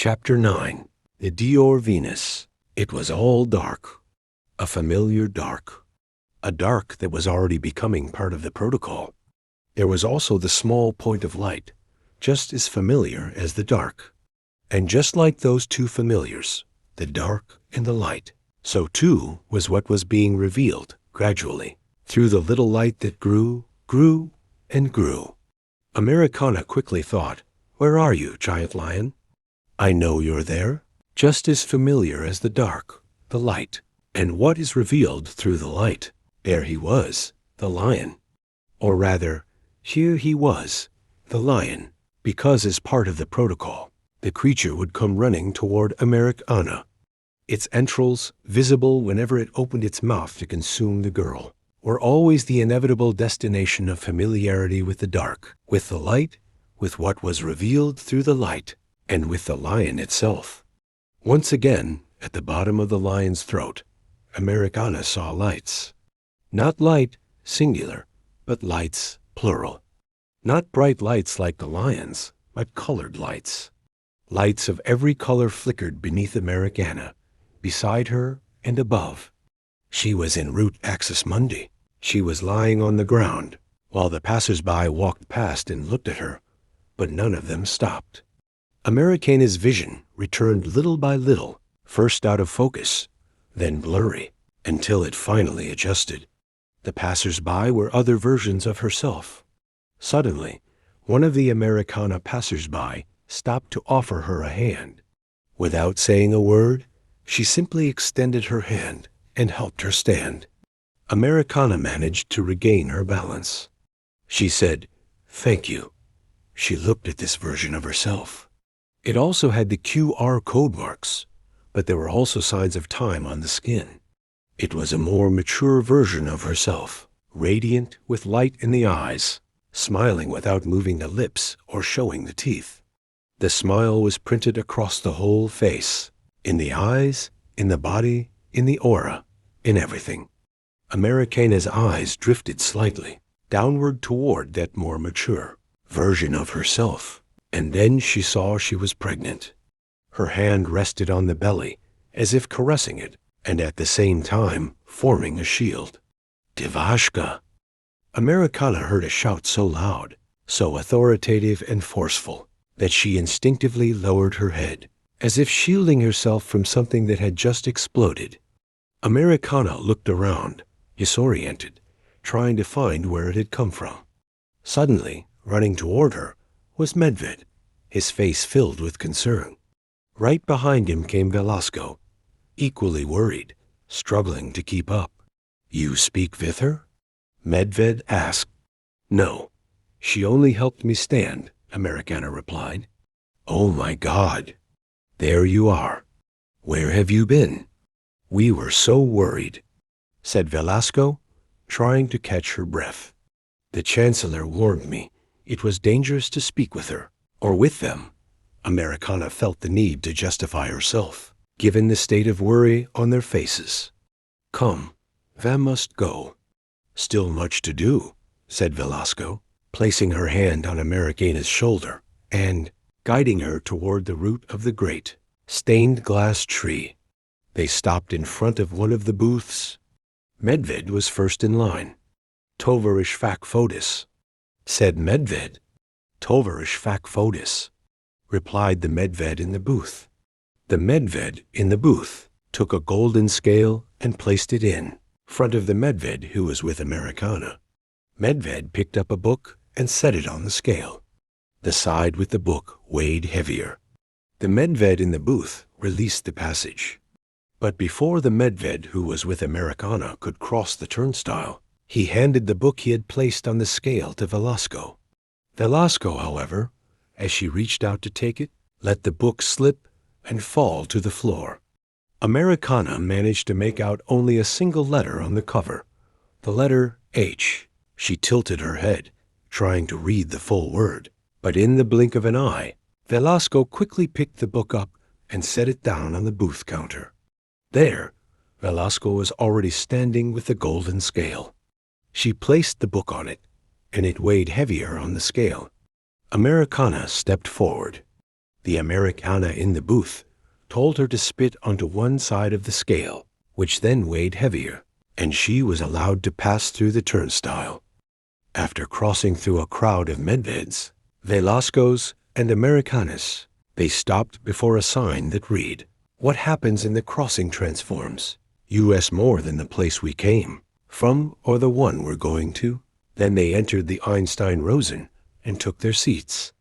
Chapter 9. The Dior Venus. It was all dark. A familiar dark. A dark that was already becoming part of the protocol. There was also the small point of light, just as familiar as the dark. And just like those two familiars, the dark and the light, so too was what was being revealed gradually through the little light that grew, and grew. Americana quickly thought, "Where are you, giant lion? I know you're there, just as familiar as the dark, the light, and what is revealed through the light." There he was, the lion. Or rather, here he was, the lion, because as part of the protocol, the creature would come running toward Americana, its entrails, visible whenever it opened its mouth to consume the girl, were always the inevitable destination of familiarity with the dark, with the light, with what was revealed through the light, and with the lion itself. Once again, at the bottom of the lion's throat, Americana saw lights. Not light, singular, but lights, plural. Not bright lights like the lion's, but colored lights. Lights of every color flickered beneath Americana, beside her and above. She was en route axis mundi. She was lying on the ground, while the passers-by walked past and looked at her, but none of them stopped. Americana's vision returned little by little, first out of focus, then blurry, until it finally adjusted. The passers-by were other versions of herself. Suddenly, one of the Americana passers-by stopped to offer her a hand. Without saying a word, she simply extended her hand and helped her stand. Americana managed to regain her balance. She said, "Thank you." She looked at this version of herself. It also had the QR code marks, but there were also signs of time on the skin. It was a more mature version of herself, radiant with light in the eyes, smiling without moving the lips or showing the teeth. The smile was printed across the whole face, in the eyes, in the body, in the aura, in everything. Americana's eyes drifted slightly, downward toward that more mature version of herself, and then she saw she was pregnant. Her hand rested on the belly, as if caressing it, and at the same time forming a shield. "Devashka!" Americana heard a shout so loud, so authoritative and forceful, that she instinctively lowered her head, as if shielding herself from something that had just exploded. Americana looked around, disoriented, trying to find where it had come from. Suddenly, running toward her, was Medved, his face filled with concern. Right behind him came Velasco, equally worried, struggling to keep up. "You speak with her?" Medved asked. "No, she only helped me stand," Americana replied. "Oh my God! There you are. Where have you been? We were so worried," said Velasco, trying to catch her breath. "The Chancellor warned me it was dangerous to speak with her, or with them." Americana felt the need to justify herself, given the state of worry on their faces. "Come, we must go." "Still much to do," said Velasco, placing her hand on Americana's shoulder and guiding her toward the root of the great, stained glass tree. They stopped in front of one of the booths. Medved was first in line. "Tovarish Fac FOEDUS," said Medved. "Tovarish Fac FOEDUS," replied the Medved in the booth. The Medved in the booth took a golden scale and placed it in front of the Medved who was with Americana. Medved picked up a book and set it on the scale. The side with the book weighed heavier. The Medved in the booth released the passage. But before the Medved who was with Americana could cross the turnstile, he handed the book he had placed on the scale to Velasco. Velasco, however, as she reached out to take it, let the book slip and fall to the floor. Americana managed to make out only a single letter on the cover, the letter H. She tilted her head, trying to read the full word, but in the blink of an eye, Velasco quickly picked the book up and set it down on the booth counter. There, Velasco was already standing with the golden scale. She placed the book on it, and it weighed heavier on the scale. Americana stepped forward. The Americana in the booth told her to spit onto one side of the scale, which then weighed heavier, and she was allowed to pass through the turnstile. After crossing through a crowd of Medveds, Velascos, and Americanas, they stopped before a sign that read, "What happens in the crossing transforms U.S. more than the place we came from or the one we're going to." Then they entered the Einstein-Rosen and took their seats.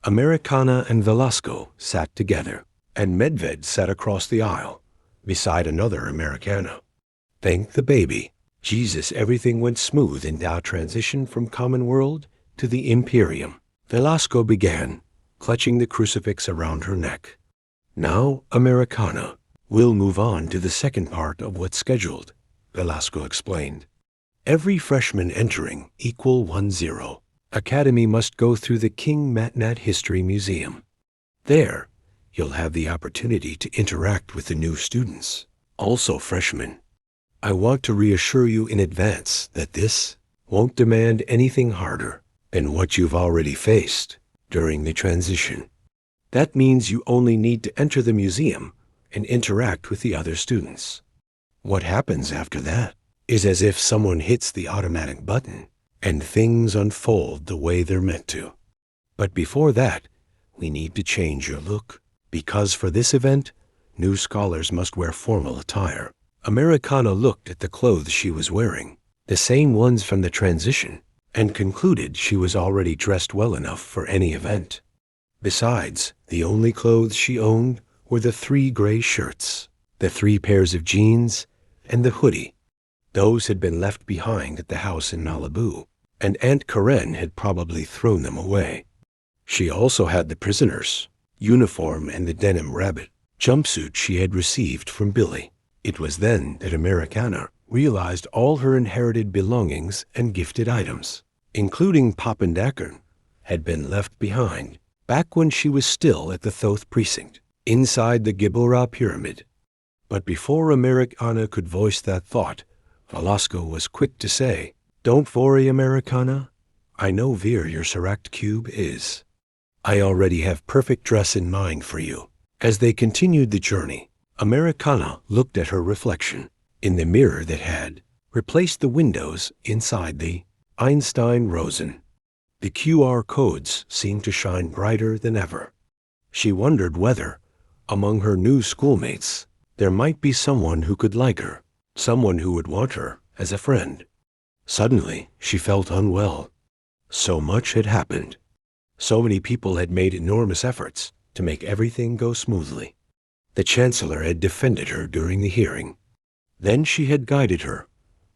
Americana and Velasco sat together, and Medved sat across the aisle, beside another Americana. Thank the baby. Jesus, everything went smooth in our transition from common world to the Imperium. Velasco began, clutching the crucifix around her neck. Now, Americana, we'll move on to the second part of what's scheduled, Velasco explained. Every freshman entering equal 10. Academy must go through the King MatNat History Museum. There, you'll have the opportunity to interact with the new students, also freshmen. I want to reassure you in advance that this won't demand anything harder than what you've already faced during the transition. That means you only need to enter the museum and interact with the other students. What happens after that is as if someone hits the automatic button and things unfold the way they're meant to. But before that, we need to change your look, because for this event, new scholars must wear formal attire. Americana looked at the clothes she was wearing, the same ones from the transition, and concluded she was already dressed well enough for any event. Besides, the only clothes she owned were the 3 gray shirts, the 3 pairs of jeans, and the hoodie. Those had been left behind at the house in Malibu, and Aunt Karen had probably thrown them away. She also had the prisoner's uniform and the denim rabbit jumpsuit she had received from Billy. It was then that Americana realized all her inherited belongings and gifted items, including Poppendackern, had been left behind back when she was still at the Thoth precinct, inside the Gibora pyramid. But before Americana could voice that thought, Velasco was quick to say, "Don't worry, Americana. I know where your Seract cube is. I already have perfect dress in mind for you." As they continued the journey, Americana looked at her reflection in the mirror that had replaced the windows inside the Einstein-Rosen. The QR codes seemed to shine brighter than ever. She wondered whether, among her new schoolmates, there might be someone who could like her, someone who would want her as a friend. Suddenly, she felt unwell. So much had happened. So many people had made enormous efforts to make everything go smoothly. The Chancellor had defended her during the hearing. Then she had guided her,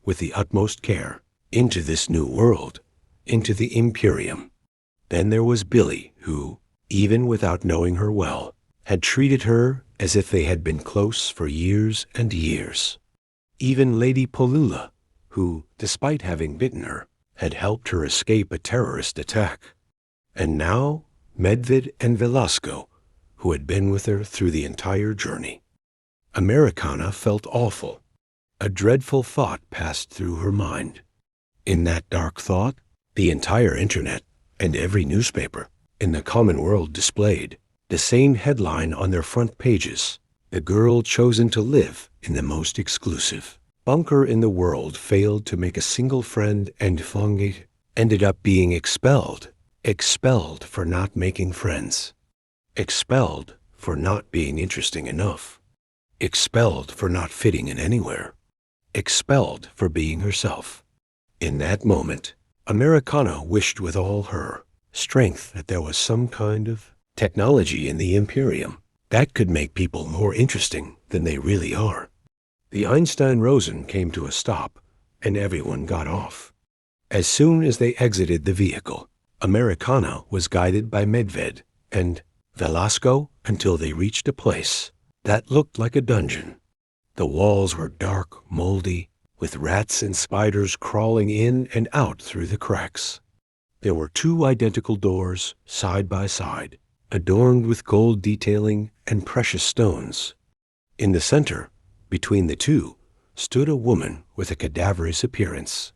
with the utmost care, into this new world, into the Imperium. Then there was Billy, who, even without knowing her well, had treated her as if they had been close for years and years. Even Lady Polula, who, despite having bitten her, had helped her escape a terrorist attack. And now, Medved and Velasco, who had been with her through the entire journey. Americana felt awful. A dreadful thought passed through her mind. In that dark thought, the entire internet and every newspaper in the common world displayed the same headline on their front pages: "The girl chosen to live in the most exclusive bunker in the world failed to make a single friend and ended up being expelled for not making friends, expelled for not being interesting enough, expelled for not fitting in anywhere, expelled for being herself." In that moment, Americana wished with all her strength that there was some kind of technology in the Imperium that could make people more interesting than they really are. The Einstein-Rosen came to a stop, and everyone got off. As soon as they exited the vehicle, Americana was guided by Medved and Velasco until they reached a place that looked like a dungeon. The walls were dark, moldy, with rats and spiders crawling in and out through the cracks. There were 2 identical doors, side by side, adorned with gold detailing and precious stones. In the center, between the 2, stood a woman with a cadaverous appearance.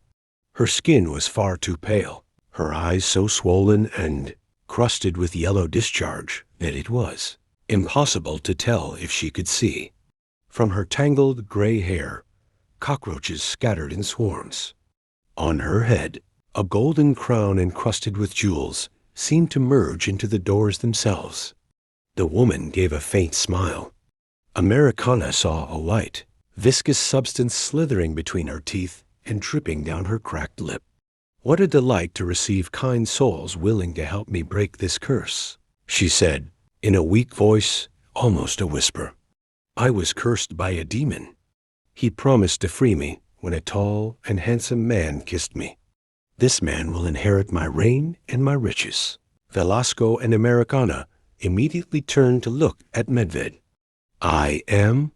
Her skin was far too pale, her eyes so swollen and crusted with yellow discharge, that it was impossible to tell if she could see. From her tangled gray hair, cockroaches scattered in swarms. On her head, a golden crown encrusted with jewels seemed to merge into the doors themselves. The woman gave a faint smile. Americana saw a white, viscous substance slithering between her teeth and dripping down her cracked lip. "What a delight to receive kind souls willing to help me break this curse," she said, in a weak voice, almost a whisper. "I was cursed by a demon. He promised to free me when a tall and handsome man kissed me. This man will inherit my reign and my riches." Velasco and Americana immediately turned to look at Medved. "I am?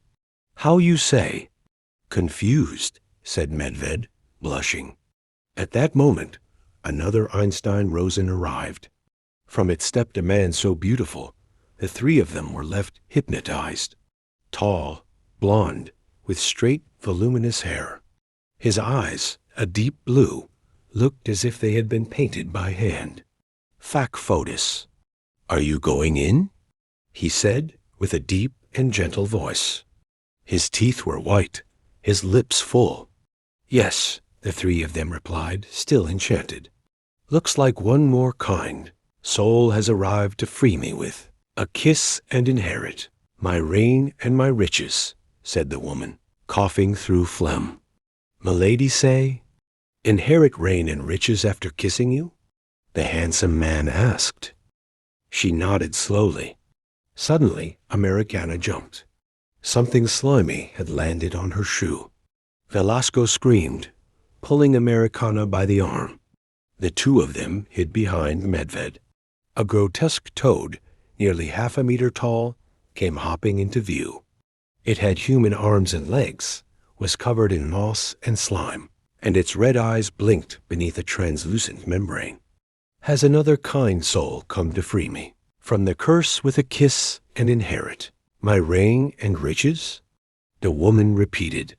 How you say?" "Confused," said Medved, blushing. At that moment, another Einstein Rosen arrived. From it stepped a man so beautiful, the three of them were left hypnotized. Tall, blond, with straight, voluminous hair. His eyes, a deep blue, looked as if they had been painted by hand. "FOEDUS. Are you going in?" he said, with a deep and gentle voice. His teeth were white, his lips full. "Yes," the three of them replied, still enchanted. "Looks like one more kind soul has arrived to free me with. A kiss and inherit my reign and my riches," said the woman, coughing through phlegm. "Milady say, inherit reign and riches after kissing you?" the handsome man asked. She nodded slowly. Suddenly, Americana jumped. Something slimy had landed on her shoe. Velasco screamed, pulling Americana by the arm. The two of them hid behind Medved. A grotesque toad, nearly half a meter tall, came hopping into view. It had human arms and legs, was covered in moss and slime, and its red eyes blinked beneath a translucent membrane. "Has another kind soul come to free me from the curse with a kiss and inherit my reign and riches?" The woman repeated.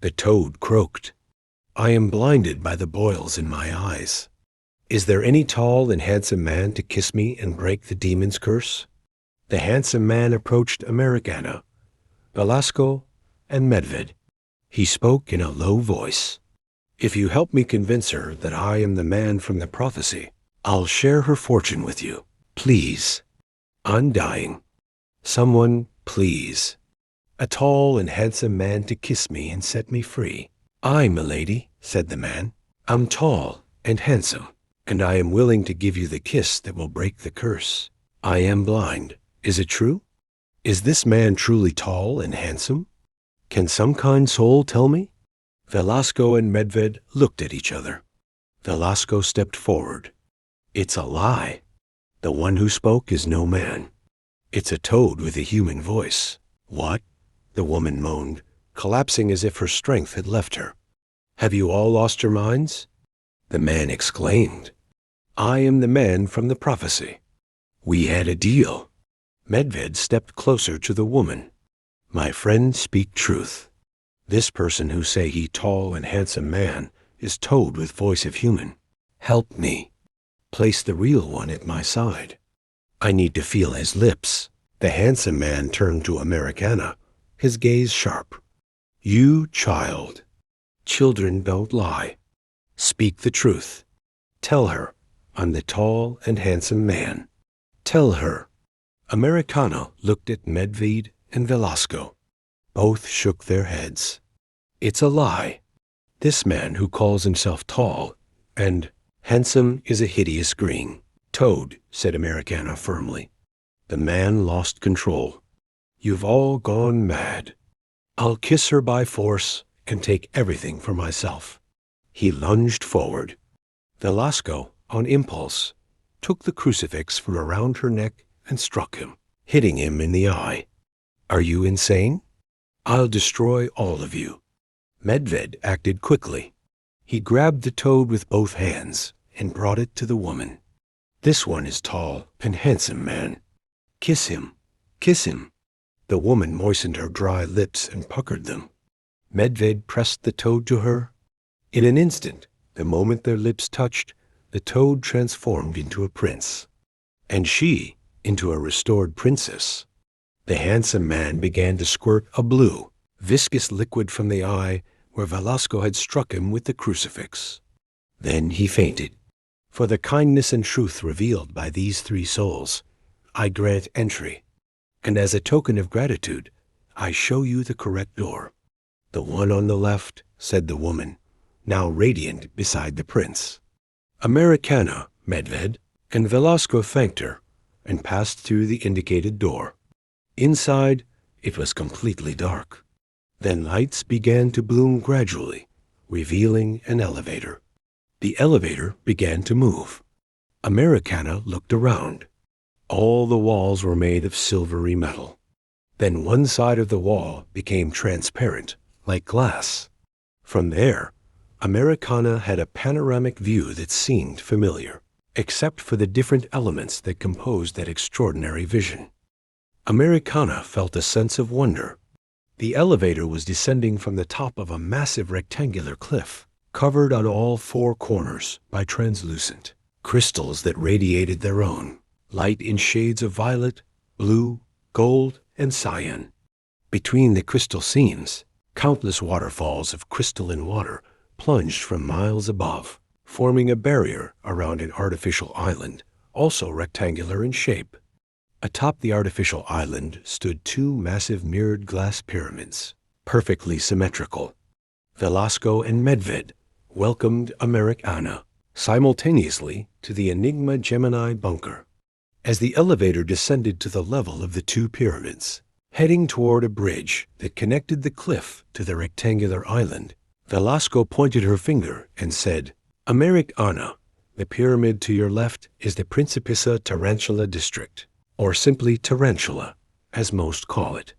The toad croaked. "I am blinded by the boils in my eyes. Is there any tall and handsome man to kiss me and break the demon's curse?" The handsome man approached Americana, Velasco, and Medved. He spoke in a low voice. "If you help me convince her that I am the man from the prophecy, I'll share her fortune with you. Please. I'm dying. Someone, please. A tall and handsome man to kiss me and set me free." "I, milady," said the man. "I'm tall and handsome, and I am willing to give you the kiss that will break the curse. I am blind. Is it true? Is this man truly tall and handsome? Can some kind soul tell me?" Velasco and Medved looked at each other. Velasco stepped forward. "It's a lie. The one who spoke is no man. It's a toad with a human voice." "What?" the woman moaned, collapsing as if her strength had left her. "Have you all lost your minds?" The man exclaimed. "I am the man from the prophecy. We had a deal." Medved stepped closer to the woman. "My friend, speak truth. This person who say he tall and handsome man is toad with voice of human. Help me. Place the real one at my side. I need to feel his lips." The handsome man turned to Americana, his gaze sharp. "You, child. Children don't lie. Speak the truth. Tell her I'm the tall and handsome man. Tell her." Americana looked at Medved and Velasco. Both shook their heads. "It's a lie. This man who calls himself tall and handsome is a hideous green." "Toad," said Americana firmly. The man lost control. "You've all gone mad. I'll kiss her by force and take everything for myself." He lunged forward. Velasco, on impulse, took the crucifix from around her neck and struck him, hitting him in the eye. "Are you insane? I'll destroy all of you." Medved acted quickly. He grabbed the toad with both hands and brought it to the woman. "This one is tall and handsome, man. Kiss him. Kiss him." The woman moistened her dry lips and puckered them. Medved pressed the toad to her. In an instant, the moment their lips touched, the toad transformed into a prince. and she into a restored princess. The handsome man began to squirt a blue, viscous liquid from the eye where Velasco had struck him with the crucifix. Then he fainted. For the kindness and truth revealed by these three souls, I grant entry, and as a token of gratitude, I show you the correct door. The one on the left, said the woman, now radiant beside the prince. Americana, Medved, and Velasco thanked her and passed through the indicated door. Inside, it was completely dark. Then lights began to bloom gradually, revealing an elevator. The elevator began to move. Americana looked around. All the walls were made of silvery metal. Then one side of the wall became transparent, like glass. From there, Americana had a panoramic view that seemed familiar, except for the different elements that composed that extraordinary vision. Americana felt a sense of wonder. The elevator was descending from the top of a massive rectangular cliff, covered on all four corners by translucent crystals that radiated their own light in shades of violet, blue, gold, and cyan. Between the crystal seams, countless waterfalls of crystalline water plunged from miles above, forming a barrier around an artificial island, also rectangular in shape. Atop the artificial island stood two massive mirrored glass pyramids, perfectly symmetrical. Velasco and Medved welcomed Americana simultaneously to the Enigma Gemini bunker. As the elevator descended to the level of the two pyramids, heading toward a bridge that connected the cliff to the rectangular island, Velasco pointed her finger and said, Americana, the pyramid to your left is the Principessa Tarantula district, or simply Tarantula, as most call it.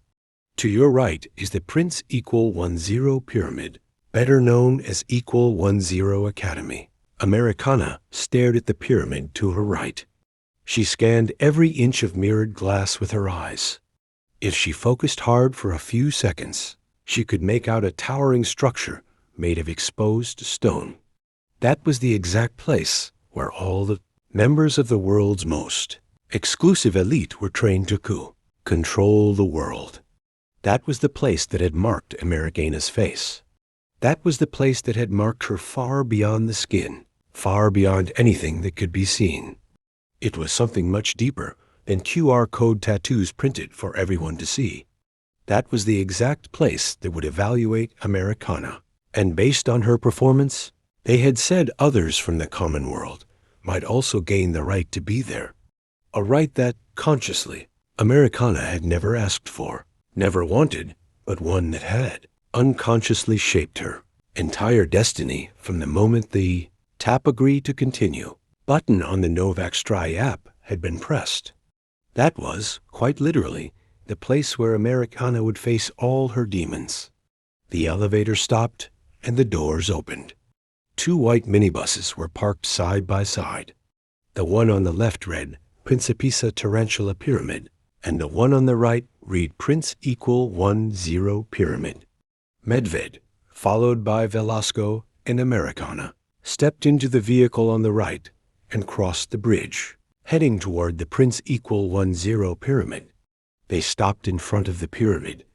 To your right is the Prince Equal 10 pyramid, better known as Equal 10 Academy. Americana stared at the pyramid to her right. She scanned every inch of mirrored glass with her eyes. If she focused hard for a few seconds, she could make out a towering structure made of exposed stone. That was the exact place where all the members of the world's most exclusive elite were trained to control the world. That was the place that had marked Americana's face. That was the place that had marked her far beyond the skin, far beyond anything that could be seen. It was something much deeper than QR code tattoos printed for everyone to see. That was the exact place that would evaluate Americana. And based on her performance, they had said others from the common world might also gain the right to be there. A right that, consciously, Americana had never asked for, never wanted, but one that had unconsciously shaped her entire destiny from the moment the Tap Agree to Continue button on the Novak Stry app had been pressed. That was, quite literally, the place where Americana would face all her demons. The elevator stopped and the doors opened. Two white minibuses were parked side by side. The one on the left read Principessa Tarantula Pyramid, and the one on the right read Prince Equal 10 Pyramid. Medved, followed by Velasco and Americana, stepped into the vehicle on the right and crossed the bridge, heading toward the Prince Equal 10 Pyramid. They stopped in front of the pyramid,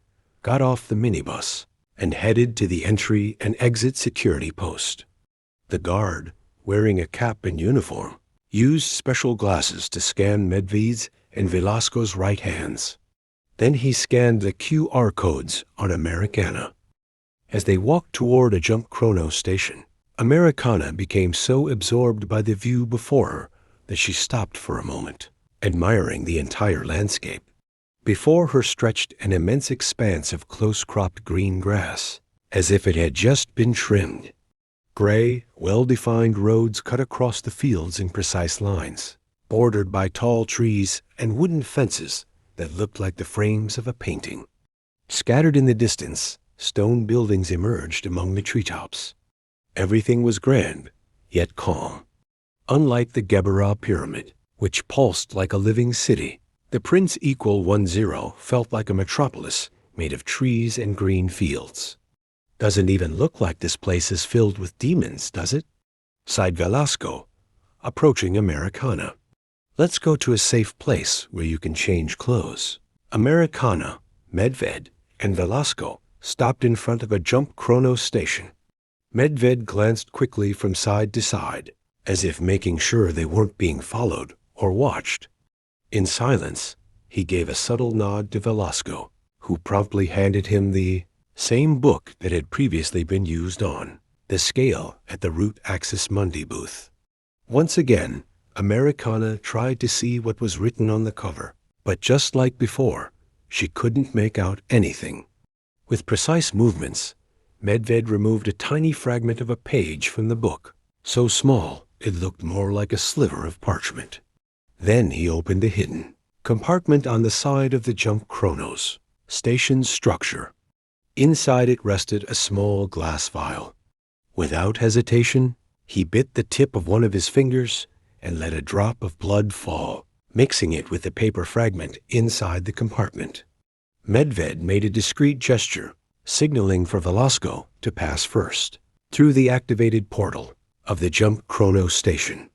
got off the minibus, and headed to the entry and exit security post. The guard, wearing a cap and uniform, used special glasses to scan Medved's and Velasco's right hands. Then he scanned the QR codes on Americana. As they walked toward a jump chrono station, Americana became so absorbed by the view before her that she stopped for a moment, admiring the entire landscape. Before her stretched an immense expanse of close-cropped green grass, as if it had just been trimmed. Gray, well-defined roads cut across the fields in precise lines, bordered by tall trees and wooden fences that looked like the frames of a painting. Scattered in the distance, stone buildings emerged among the treetops. Everything was grand, yet calm. Unlike the Geberah Pyramid, which pulsed like a living city, the Prince Equal 10 felt like a metropolis made of trees and green fields. Doesn't even look like this place is filled with demons, does it? Sighed Velasco, approaching Americana. Let's go to a safe place where you can change clothes. Americana, Medved, and Velasco stopped in front of a jump chrono station. Medved glanced quickly from side to side, as if making sure they weren't being followed or watched. In silence, he gave a subtle nod to Velasco, who promptly handed him the same book that had previously been used on the scale at the Root Axis Mundi booth. Once again, Americana tried to see what was written on the cover, but just like before, she couldn't make out anything. With precise movements, Medved removed a tiny fragment of a page from the book, so small it looked more like a sliver of parchment. Then he opened a hidden compartment on the side of the jump chronos station's structure. Inside it rested a small glass vial. Without hesitation, he bit the tip of one of his fingers and let a drop of blood fall, mixing it with the paper fragment inside the compartment. Medved made a discreet gesture, signaling for Velasco to pass first, through the activated portal of the jump chrono station.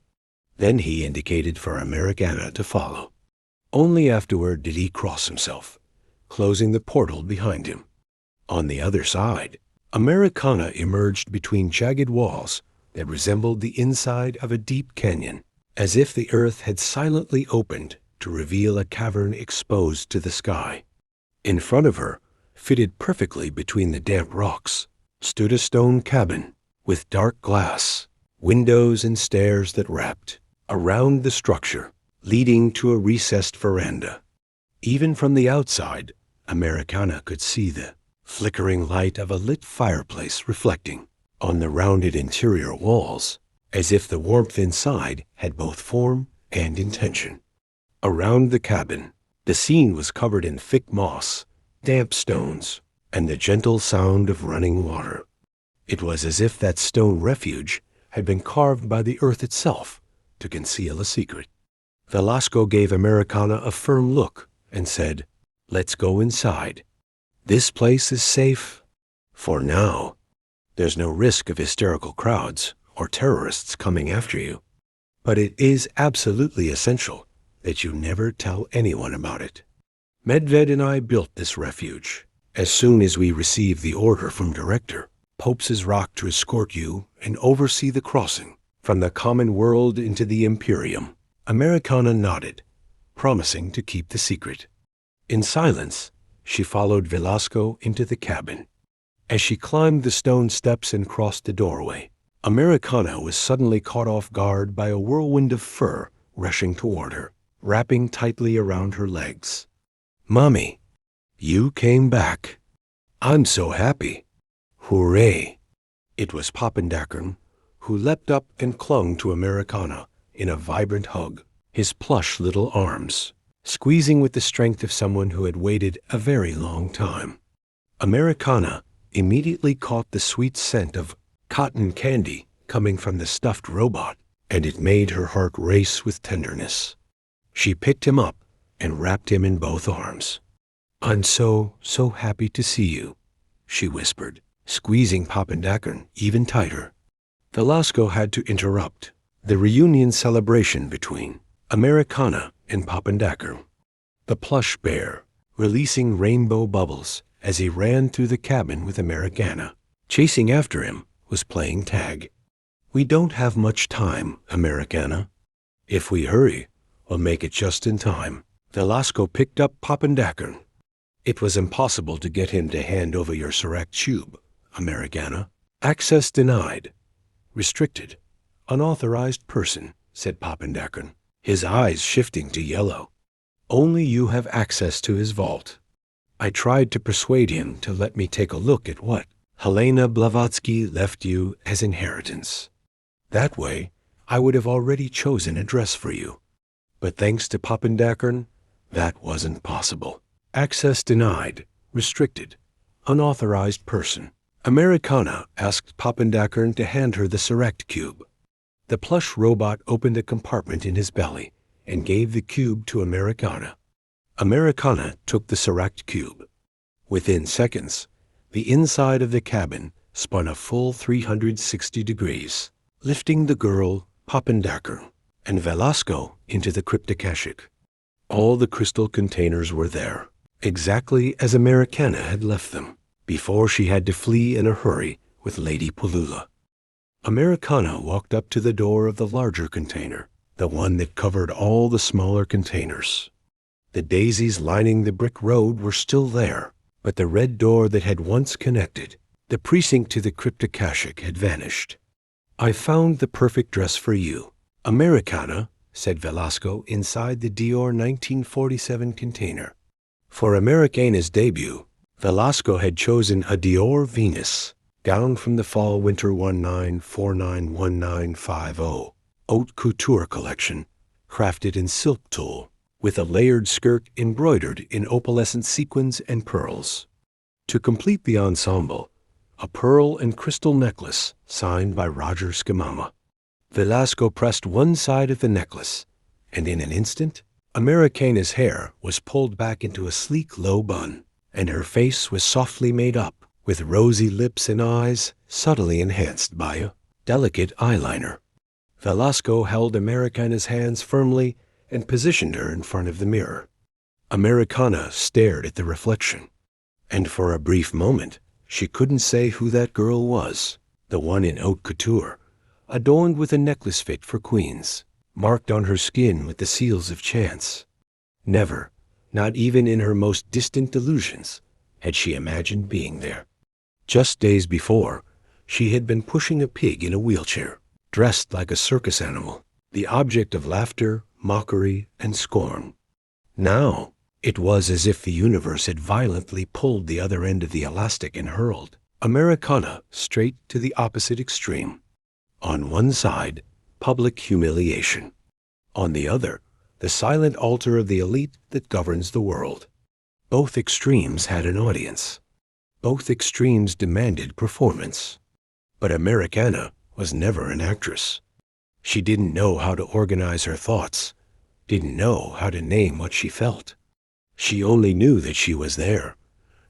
Then he indicated for Americana to follow. Only afterward did he cross himself, closing the portal behind him. On the other side, Americana emerged between jagged walls that resembled the inside of a deep canyon, as if the earth had silently opened to reveal a cavern exposed to the sky. In front of her, fitted perfectly between the damp rocks, stood a stone cabin with dark glass, windows and stairs that wrapped around the structure, leading to a recessed veranda. Even from the outside, Americana could see the flickering light of a lit fireplace reflecting on the rounded interior walls, as if the warmth inside had both form and intention. Around the cabin, the scene was covered in thick moss, damp stones, and the gentle sound of running water. It was as if that stone refuge had been carved by the earth itself to conceal a secret. Velasco gave Americana a firm look and said, "Let's go inside. This place is safe for now. There's no risk of hysterical crowds or terrorists coming after you. But it is absolutely essential that you never tell anyone about it. Medved and I built this refuge. As soon as we receive the order from Director Popes' Rock to escort you and oversee the crossing from the common world into the Imperium." Americana nodded, promising to keep the secret. In silence, she followed Velasco into the cabin. As she climbed the stone steps and crossed the doorway, Americana was suddenly caught off guard by a whirlwind of fur rushing toward her, wrapping tightly around her legs. "Mommy, you came back. I'm so happy. Hooray!" It was Pappendackern, who leapt up and clung to Americana in a vibrant hug, his plush little arms squeezing with the strength of someone who had waited a very long time. Americana immediately caught the sweet scent of cotton candy coming from the stuffed robot, and it made her heart race with tenderness. She picked him up and wrapped him in both arms. "I'm so happy to see you," she whispered, squeezing Pappendackern even tighter. Velasco had to interrupt the reunion celebration between Americana and Pappendackern. The plush bear, releasing rainbow bubbles as he ran through the cabin with Americana. Chasing after him was playing tag. "We don't have much time, Americana. If we hurry, we'll make it just in time." Velasco picked up Pappendackern. "It was impossible to get him to hand over your Serac tube, Americana. Access denied. Restricted. Unauthorized person," said Pappendackern, his eyes shifting to yellow. "Only you have access to his vault. I tried to persuade him to let me take a look at what Helena Blavatsky left you as inheritance. That way, I would have already chosen a dress for you. But thanks to Pappendackern, that wasn't possible. Access denied. Restricted. Unauthorized person." Americana asked Pappendackern to hand her the Serac cube. The plush robot opened a compartment in his belly and gave the cube to Americana. Americana took the Serac cube. Within seconds, the inside of the cabin spun a full 360 degrees, lifting the girl, Pappendackern, and Velasco into the cryptokashik. All the crystal containers were there, exactly as Americana had left them, before she had to flee in a hurry with Lady Palula. Americana walked up to the door of the larger container, the one that covered all the smaller containers. The daisies lining the brick road were still there, but the red door that had once connected the precinct to the cryptokashik had vanished. "I found the perfect dress for you, Americana," said Velasco inside the Dior 1947 container. For Americana's debut, Velasco had chosen a Dior Venus gown from the Fall-Winter 1949-1950 haute couture collection, crafted in silk tulle, with a layered skirt embroidered in opalescent sequins and pearls. To complete the ensemble, a pearl and crystal necklace signed by Roger Scamama. Velasco pressed one side of the necklace, and in an instant, Americana's hair was pulled back into a sleek low bun, and her face was softly made up, with rosy lips and eyes subtly enhanced by a delicate eyeliner. Velasco held Americana's hands firmly and positioned her in front of the mirror. Americana stared at the reflection, and for a brief moment she couldn't say who that girl was, the one in haute couture, adorned with a necklace fit for queens, marked on her skin with the seals of chance. Never, not even in her most distant delusions, had she imagined being there. Just days before, she had been pushing a pig in a wheelchair, dressed like a circus animal, the object of laughter, mockery, and scorn. Now, it was as if the universe had violently pulled the other end of the elastic and hurled Americana straight to the opposite extreme. On one side, public humiliation. On the other, the silent altar of the elite that governs the world. Both extremes had an audience. Both extremes demanded performance. But Americana was never an actress. She didn't know how to organize her thoughts, didn't know how to name what she felt. She only knew that she was there,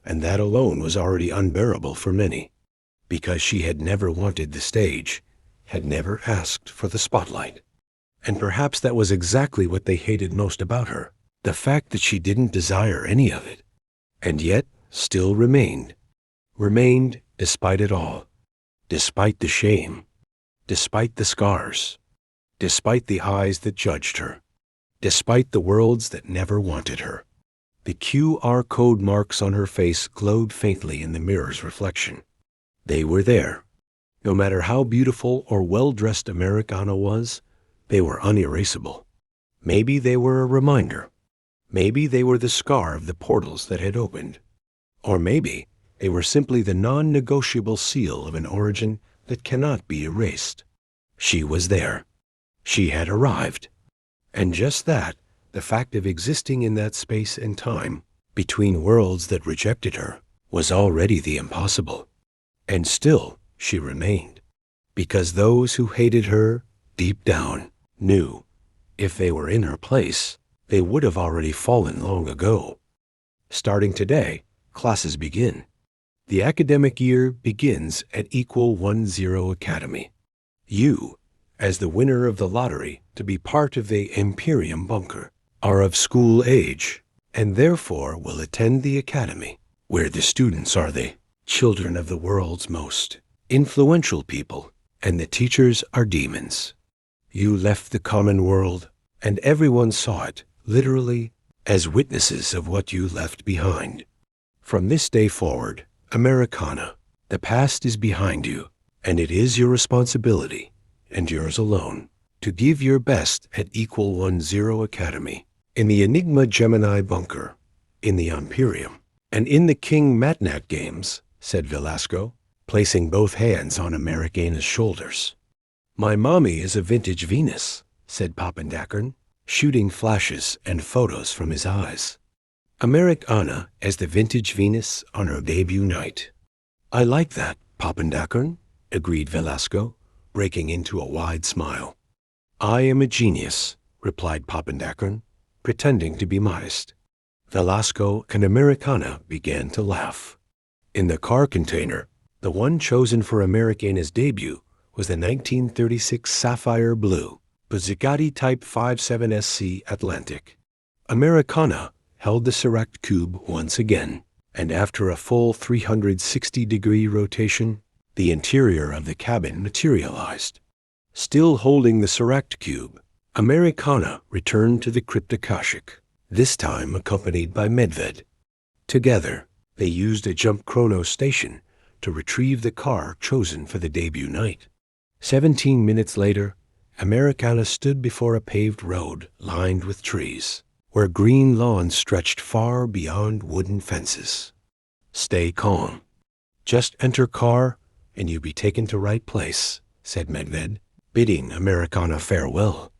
and that alone was already unbearable for many, because she had never wanted the stage, had never asked for the spotlight. And perhaps that was exactly what they hated most about her, the fact that she didn't desire any of it, and yet still remained despite it all, despite the shame, despite the scars, despite the eyes that judged her, despite the worlds that never wanted her. The QR code marks on her face glowed faintly in the mirror's reflection. They were there. No matter how beautiful or well-dressed Americana was, they were unerasable. Maybe they were a reminder. Maybe they were the scar of the portals that had opened. Or maybe they were simply the non-negotiable seal of an origin that cannot be erased. She was there. She had arrived. And just that, the fact of existing in that space and time, between worlds that rejected her, was already the impossible. And still she remained, because those who hated her, deep down, knew, if they were in her place, they would have already fallen long ago. Starting today, classes begin. The academic year begins at Equal 10 Academy. You, as the winner of the lottery to be part of the Imperium bunker, are of school age, and therefore will attend the academy, where the students are the children of the world's most influential people, and the teachers are demons. You left the common world, and everyone saw it, literally, as witnesses of what you left behind. From this day forward, Americana, the past is behind you, and it is your responsibility, and yours alone, to give your best at Equal 10 Academy, in the Enigma Gemini bunker, in the Imperium, and in the King MatNat games, said Velasco, placing both hands on Americana's shoulders. My mommy is a vintage Venus, said Papandakern, shooting flashes and photos from his eyes. Americana as the vintage Venus on her debut night. I like that, Papandakern, agreed Velasco, breaking into a wide smile. I am a genius, replied Papandakern, pretending to be modest. Velasco and Americana began to laugh. In the car container, the one chosen for Americana's debut was the 1936 sapphire blue, Bugatti Type 57SC Atlantic. Americana held the Select Cube once again, and after a full 360-degree rotation, the interior of the cabin materialized. Still holding the Select Cube, Americana returned to the Cryptakashic, this time accompanied by Medved. Together, they used a jump chrono station to retrieve the car chosen for the debut night. 17 minutes later, Americana stood before a paved road lined with trees, where green lawns stretched far beyond wooden fences. "Stay calm. Just enter car, and you'll be taken to right place," said Medved, bidding Americana farewell.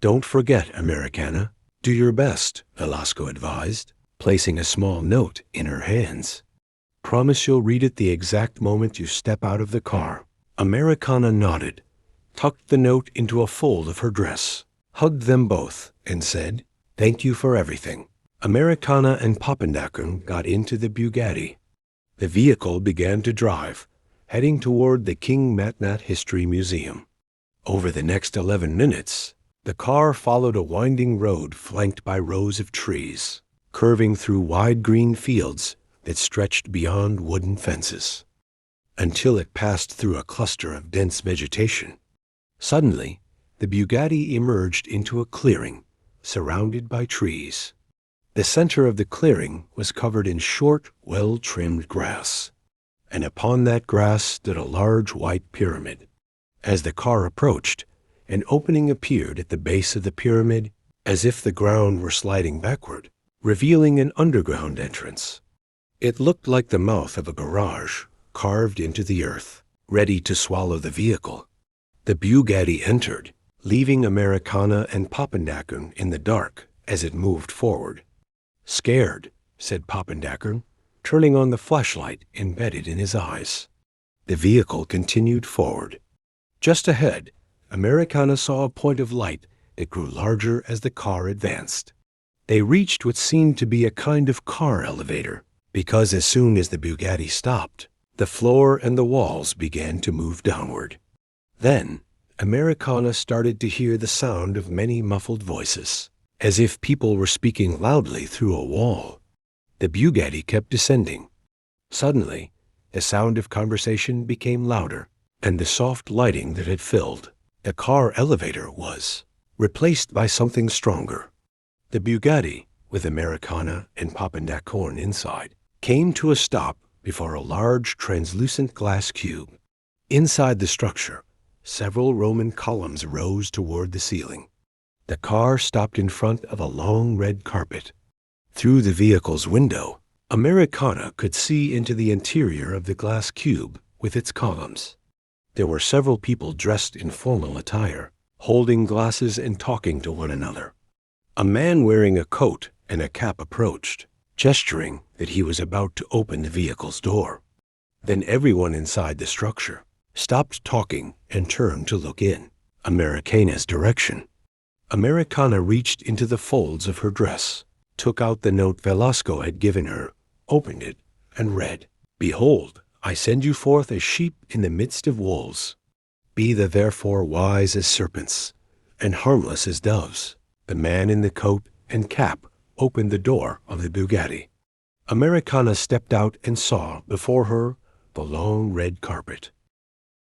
"Don't forget, Americana. Do your best," Velasco advised, placing a small note in her hands. "Promise you'll read it the exact moment you step out of the car." Americana nodded, tucked the note into a fold of her dress, hugged them both, and said, "Thank you for everything." Americana and Pappendacken got into the Bugatti. The vehicle began to drive, heading toward the King MatNat History Museum. Over the next 11 minutes, the car followed a winding road flanked by rows of trees, curving through wide green fields that stretched beyond wooden fences, until it passed through a cluster of dense vegetation. Suddenly, the Bugatti emerged into a clearing, surrounded by trees. The center of the clearing was covered in short, well-trimmed grass, and upon that grass stood a large white pyramid. As the car approached, an opening appeared at the base of the pyramid, as if the ground were sliding backward, revealing an underground entrance. It looked like the mouth of a garage, carved into the earth, ready to swallow the vehicle. The Bugatti entered, leaving Americana and Pappendacken in the dark as it moved forward. "Scared," said Pappendacken, turning on the flashlight embedded in his eyes. The vehicle continued forward. Just ahead, Americana saw a point of light that grew larger as the car advanced. They reached what seemed to be a kind of car elevator, because as soon as the Bugatti stopped, the floor and the walls began to move downward. Then, Americana started to hear the sound of many muffled voices, as if people were speaking loudly through a wall. The Bugatti kept descending. Suddenly, the sound of conversation became louder, and the soft lighting that had filled the car elevator was replaced by something stronger. The Bugatti, with Americana and Pappendacken inside, came to a stop before a large translucent glass cube. Inside the structure, several Roman columns rose toward the ceiling. The car stopped in front of a long red carpet. Through the vehicle's window, Americana could see into the interior of the glass cube with its columns. There were several people dressed in formal attire, holding glasses and talking to one another. A man wearing a coat and a cap approached, gesturing that he was about to open the vehicle's door. Then everyone inside the structure stopped talking and turned to look in Americana's direction. Americana reached into the folds of her dress, took out the note Velasco had given her, opened it, and read, "Behold, I send you forth as sheep in the midst of wolves. Be thou therefore wise as serpents, and harmless as doves." The man in the coat and cap opened the door of the Bugatti. Americana stepped out and saw before her the long red carpet.